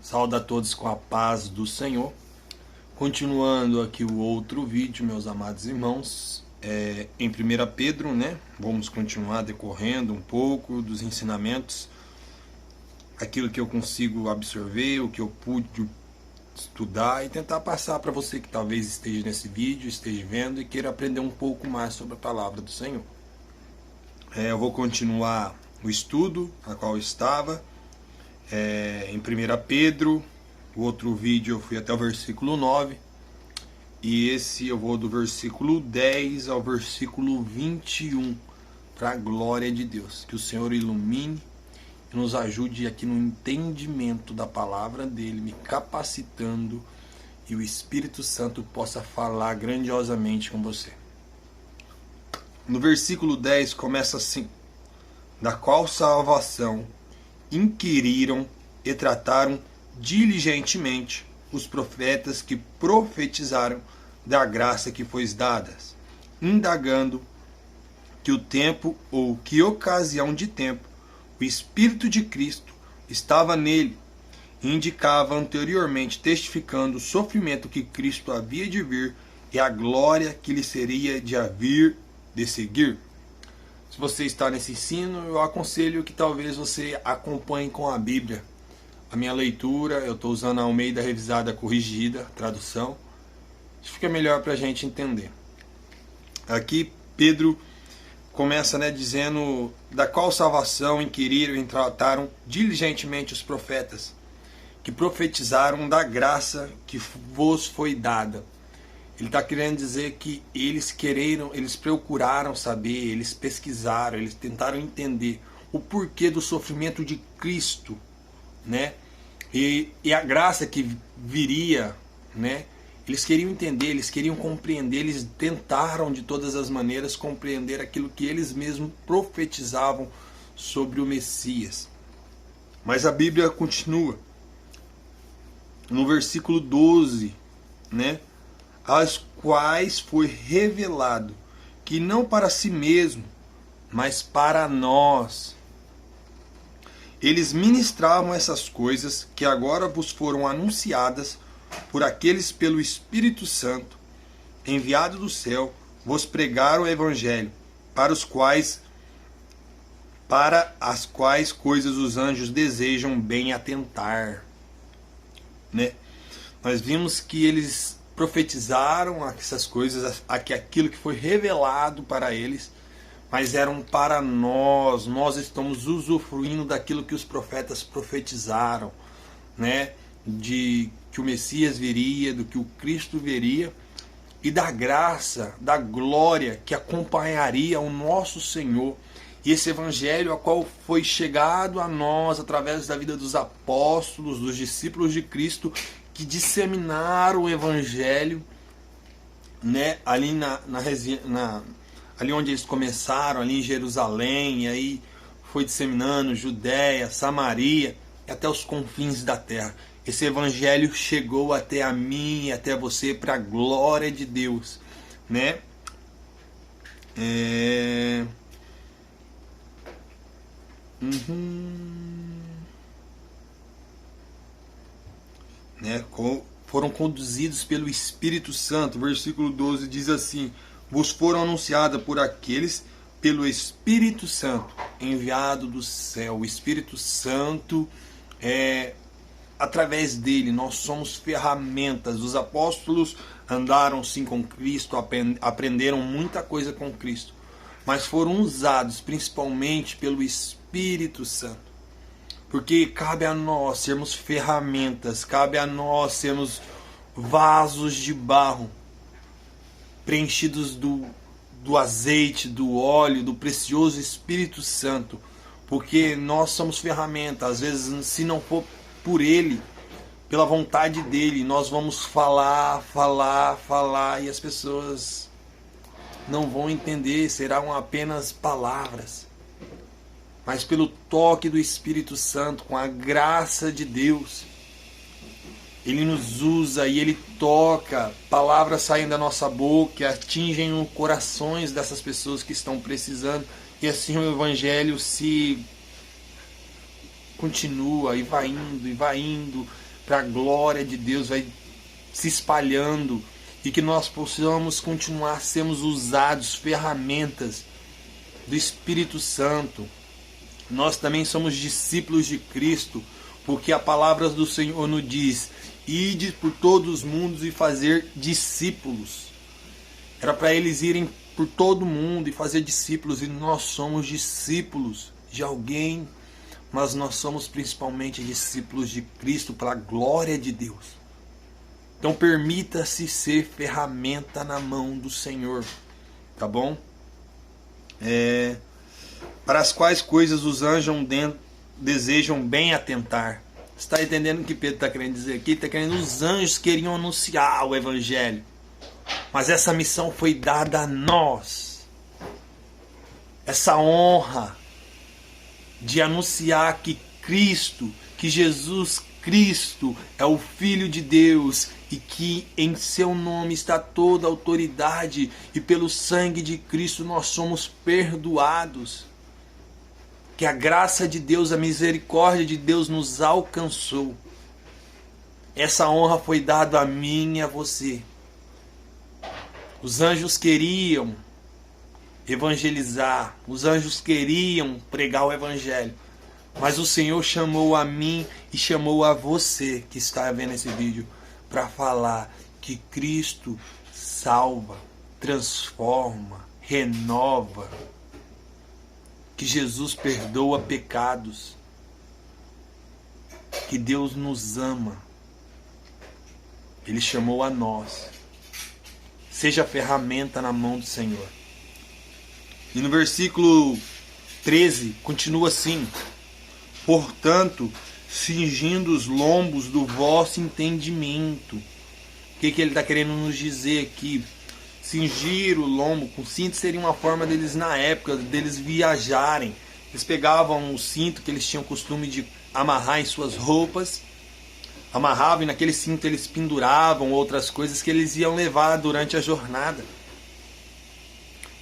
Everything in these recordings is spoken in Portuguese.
Saúdo a todos com a paz do Senhor. Continuando aqui o outro vídeo, meus amados irmãos, em 1 Pedro, né? Vamos continuar decorrendo um pouco dos ensinamentos, aquilo que eu consigo absorver, o que eu pude estudar e tentar passar para você que talvez esteja nesse vídeo, esteja vendo e queira aprender um pouco mais sobre a palavra do Senhor. Eu vou continuar o estudo a qual eu estava. Em 1 Pedro, o outro vídeo eu fui até o versículo 9, e esse eu vou do versículo 10 ao versículo 21, para a glória de Deus. Que o Senhor ilumine e nos ajude aqui no entendimento da palavra dele, me capacitando, e o Espírito Santo possa falar grandiosamente com você. No versículo 10 começa assim: da qual salvação inquiriram e trataram diligentemente os profetas que profetizaram da graça que foi dada, indagando que o tempo ou que ocasião de tempo o Espírito de Cristo estava nele, e indicava anteriormente, testificando o sofrimento que Cristo havia de vir e a glória que lhe seria de haver de seguir. Se você está nesse ensino, eu aconselho que talvez você acompanhe com a Bíblia. A minha leitura, eu estou usando a Almeida Revisada Corrigida, tradução. Isso fica melhor para a gente entender. Aqui Pedro começa, dizendo da qual salvação inquiriram e trataram diligentemente os profetas, que profetizaram da graça que vos foi dada. Ele está querendo dizer que eles procuraram saber, eles pesquisaram, eles tentaram entender o porquê do sofrimento de Cristo, né? E a graça que viria, né? Eles queriam entender, eles queriam compreender, eles tentaram de todas as maneiras compreender aquilo que eles mesmos profetizavam sobre o Messias. Mas a Bíblia continua. No versículo 12, né? As quais foi revelado que não para si mesmo, mas para nós. Eles ministravam essas coisas que agora vos foram anunciadas por aqueles pelo Espírito Santo, enviado do céu, vos pregaram o Evangelho, para as quais coisas os anjos desejam bem atentar. Né? Nós vimos que eles profetizaram essas coisas, aquilo que foi revelado para eles, mas eram para nós. Nós estamos usufruindo daquilo que os profetas profetizaram, né? De que o Messias viria, do que o Cristo viria, e da graça, da glória que acompanharia o nosso Senhor. E esse evangelho a qual foi chegado a nós através da vida dos apóstolos, dos discípulos de Cristo, que disseminaram o evangelho, né, ali ali onde eles começaram, ali em Jerusalém, e aí foi disseminando Judéia, Samaria e até os confins da terra. Esse evangelho chegou até a mim e até você para a glória de Deus, né? Foram conduzidos pelo Espírito Santo. Versículo 12 diz assim: vos foram anunciadas por aqueles pelo Espírito Santo, enviado do céu. O Espírito Santo, através dele, nós somos ferramentas. Os apóstolos andaram sim com Cristo, aprenderam muita coisa com Cristo, mas foram usados principalmente pelo Espírito Santo. Porque cabe a nós sermos ferramentas, cabe a nós sermos vasos de barro, preenchidos do azeite, do óleo, do precioso Espírito Santo. Porque nós somos ferramentas. Às vezes, se não for por Ele, pela vontade dEle, nós vamos falar, e as pessoas não vão entender, serão apenas palavras. Mas pelo toque do Espírito Santo, com a graça de Deus, Ele nos usa e Ele toca, palavras saem da nossa boca, atingem os corações dessas pessoas que estão precisando, e assim o Evangelho se continua e vai indo, para a glória de Deus, vai se espalhando e que nós possamos continuar sermos usados, ferramentas do Espírito Santo. Nós também somos discípulos de Cristo, porque a palavra do Senhor nos diz: ide por todos os mundos e fazer discípulos. Era para eles irem por todo mundo e fazer discípulos, e nós somos discípulos de alguém, mas nós somos principalmente discípulos de Cristo para a glória de Deus. Então permita-se ser ferramenta na mão do Senhor, tá bom? Para as quais coisas os anjos desejam bem atentar. Você está entendendo o que Pedro está querendo dizer aqui? Está querendo, os anjos queriam anunciar o Evangelho, mas essa missão foi dada a nós. Essa honra de anunciar que Cristo, que Jesus Cristo é o Filho de Deus e que em seu nome está toda a autoridade e pelo sangue de Cristo nós somos perdoados. Que a graça de Deus, a misericórdia de Deus nos alcançou. Essa honra foi dada a mim e a você. Os anjos queriam evangelizar, os anjos queriam pregar o Evangelho, mas o Senhor chamou a mim e chamou a você que está vendo esse vídeo para falar que Cristo salva, transforma, renova, que Jesus perdoa pecados, que Deus nos ama. Ele chamou a nós. Seja ferramenta na mão do Senhor. E no versículo 13 continua assim: portanto, cingindo os lombos do vosso entendimento. O que ele está querendo nos dizer aqui? Cingir o lombo com cinto seria uma forma deles, na época, deles viajarem. Eles pegavam o cinto que eles tinham costume de amarrar em suas roupas, amarravam e naquele cinto eles penduravam outras coisas que eles iam levar durante a jornada.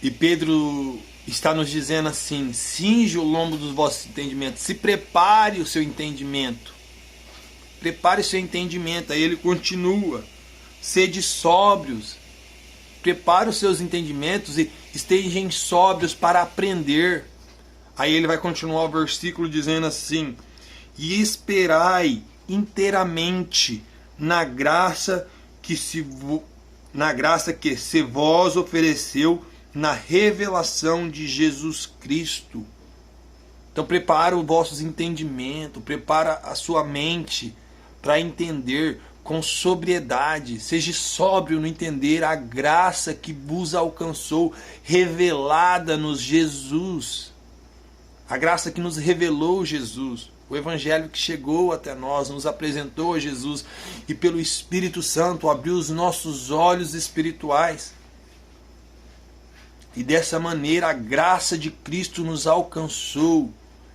E Pedro está nos dizendo assim: cinge o lombo dos vossos entendimentos, se prepare o seu entendimento. Prepare o seu entendimento. Aí ele continua: sede sóbrios, prepare os seus entendimentos e estejam sóbrios para aprender. Aí ele vai continuar o versículo dizendo assim: e esperai inteiramente na graça que se vos ofereceu na revelação de Jesus Cristo. Então prepara os vossos entendimentos, prepara a sua mente para entender com sobriedade. Seja sóbrio no entender a graça que vos alcançou, revelada nos Jesus. A graça que nos revelou Jesus. O Evangelho que chegou até nós, nos apresentou a Jesus e pelo Espírito Santo abriu os nossos olhos espirituais. E dessa maneira a graça de Cristo nos alcançou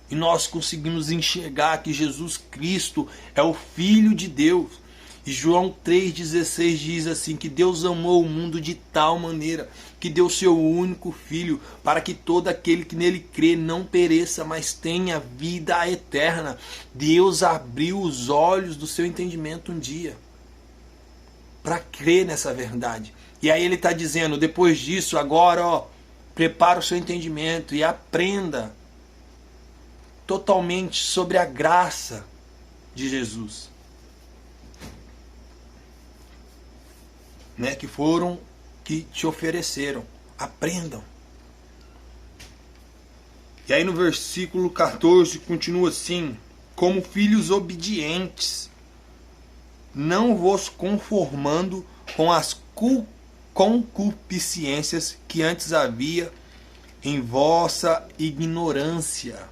e nós conseguimos enxergar que Jesus Cristo é o Filho de Deus. E João 3,16 diz assim, que Deus amou o mundo de tal maneira que deu seu único Filho, para que todo aquele que nele crê não pereça, mas tenha vida eterna. Deus abriu os olhos do seu entendimento um dia para crer nessa verdade. E aí ele está dizendo, depois disso, agora, prepara o seu entendimento e aprenda totalmente sobre a graça de Jesus. Que te ofereceram. Aprendam. E aí no versículo 14 continua assim: como filhos obedientes, não vos conformando com as concupiscências que antes havia em vossa ignorância.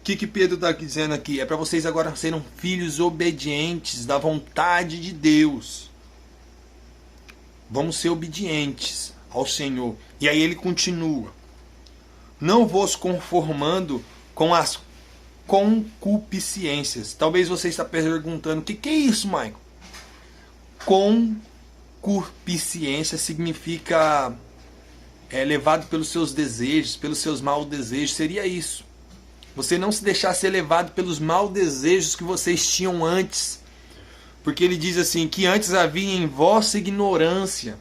O que Pedro está dizendo aqui? É para vocês agora serem filhos obedientes da vontade de Deus. Vamos ser obedientes ao Senhor. E aí ele continua: não vos conformando com as concupiscências. Talvez você está perguntando, o que é isso, Michael? Concupiscência significa levado pelos seus desejos, pelos seus maus desejos. Seria isso. Você não se deixar ser levado pelos maus desejos que vocês tinham antes. Porque ele diz assim, que antes havia em vossa ignorância.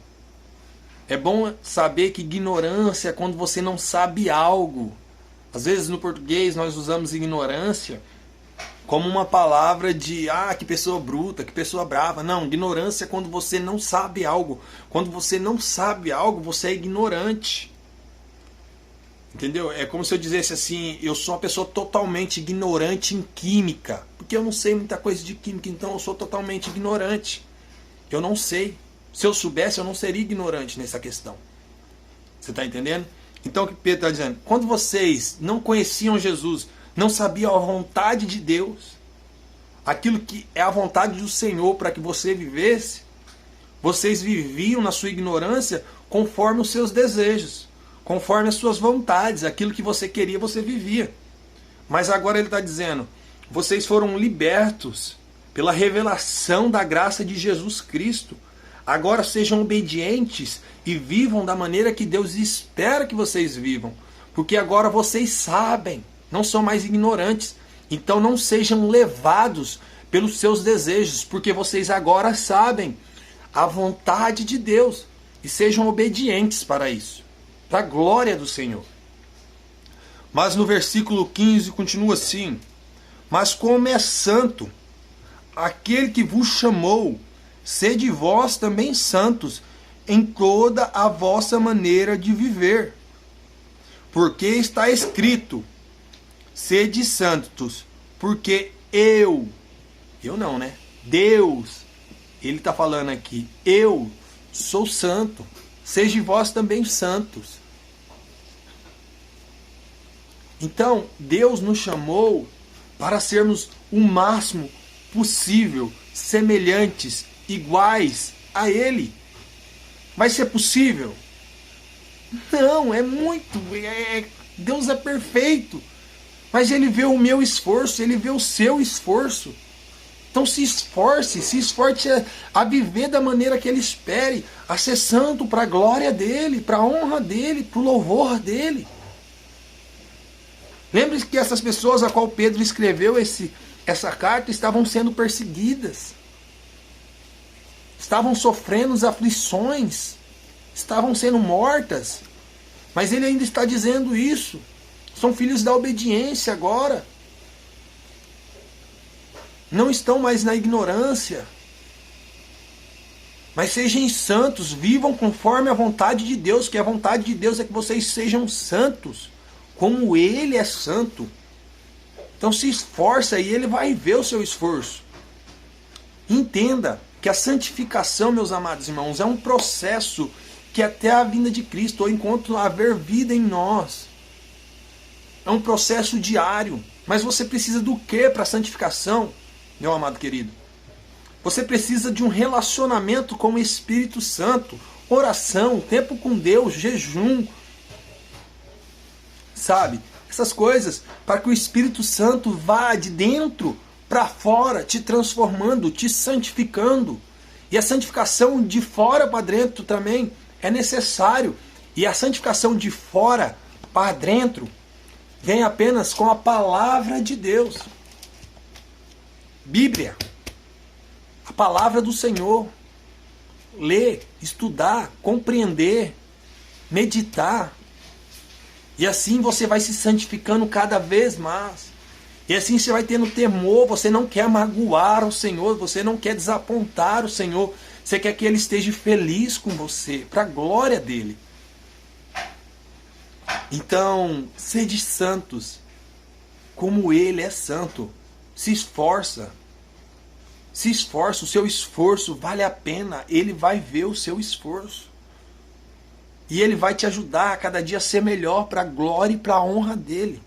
É bom saber que ignorância é quando você não sabe algo. Às vezes no português nós usamos ignorância como uma palavra de, que pessoa bruta, que pessoa brava. Não, ignorância é quando você não sabe algo. Quando você não sabe algo, você é ignorante. Entendeu? É como se eu dissesse assim, eu sou uma pessoa totalmente ignorante em química. Porque eu não sei muita coisa de química, então eu sou totalmente ignorante. Eu não sei. Se eu soubesse, eu não seria ignorante nessa questão. Você está entendendo? Então o que Pedro está dizendo? Quando vocês não conheciam Jesus, não sabiam a vontade de Deus, aquilo que é a vontade do Senhor para que você vivesse, vocês viviam na sua ignorância conforme os seus desejos, conforme as suas vontades, aquilo que você queria, você vivia. Mas agora ele está dizendo, vocês foram libertos pela revelação da graça de Jesus Cristo. Agora sejam obedientes e vivam da maneira que Deus espera que vocês vivam. Porque agora vocês sabem, não são mais ignorantes. Então não sejam levados pelos seus desejos, porque vocês agora sabem a vontade de Deus. E sejam obedientes para isso, para a glória do Senhor. Mas no versículo 15 continua assim, mas como é santo aquele que vos chamou, sede vós também santos em toda a vossa maneira de viver. Porque está escrito, sede santos, porque eu não, né? Deus, ele está falando aqui, eu sou santo, sede vós também santos. Então, Deus nos chamou para sermos o máximo possível semelhantes, iguais a Ele. Vai ser possível? Não, é muito. Deus é perfeito. Mas Ele vê o meu esforço, Ele vê o seu esforço. Então se esforce a viver da maneira que Ele espere, a ser santo para a glória dEle, para a honra dEle, para o louvor dEle. Lembre-se que essas pessoas a qual Pedro escreveu essa carta estavam sendo perseguidas. Estavam sofrendo as aflições. Estavam sendo mortas. Mas ele ainda está dizendo isso. São filhos da obediência agora. Não estão mais na ignorância. Mas sejam santos, vivam conforme a vontade de Deus, que a vontade de Deus é que vocês sejam santos, como Ele é santo. Então se esforça e Ele vai ver o seu esforço. Entenda que a santificação, meus amados irmãos, é um processo que até a vinda de Cristo, ou enquanto haver vida em nós, é um processo diário. Mas você precisa do que para a santificação, meu amado querido? Você precisa de um relacionamento com o Espírito Santo, oração, tempo com Deus, jejum, sabe? Essas coisas, para que o Espírito Santo vá de dentro para fora, te transformando, te santificando. E a santificação de fora para dentro também é necessário. E a santificação de fora para dentro vem apenas com a palavra de Deus. Bíblia, a palavra do Senhor. Ler, estudar, compreender, meditar. E assim você vai se santificando cada vez mais. E assim você vai tendo temor, você não quer magoar o Senhor, você não quer desapontar o Senhor. Você quer que Ele esteja feliz com você, para a glória dEle. Então, sede santos, como Ele é santo. Se esforça. Se esforça, o seu esforço vale a pena. Ele vai ver o seu esforço. E Ele vai te ajudar a cada dia a ser melhor para a glória e para a honra dEle.